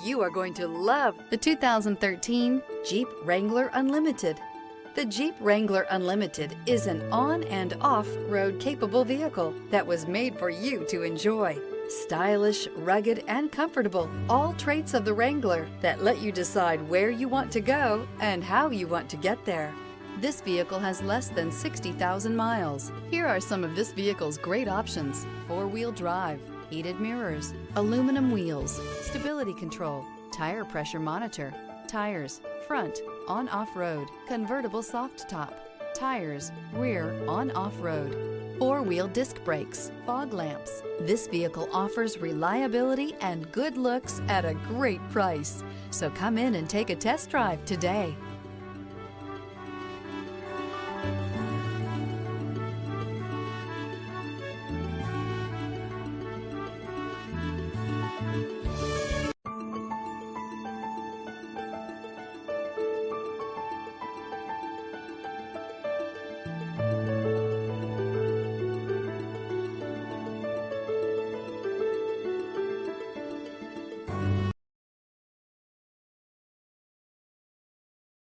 You are going to love the 2013 Jeep Wrangler Unlimited. The Jeep Wrangler Unlimited is an on- and off-road capable vehicle that was made for you to enjoy. Stylish, rugged, and comfortable, all traits of the Wrangler that let you decide where you want to go and how you want to get there. This vehicle has less than 60,000 miles. Here are some of this vehicle's great options: four-wheel drive, heated mirrors, aluminum wheels, stability control, tire pressure monitor, tires, front, on-off-road, convertible soft top, tires, rear, on-off-road, four-wheel disc brakes, fog lamps. This vehicle offers reliability and good looks at a great price. So come in and take a test drive today.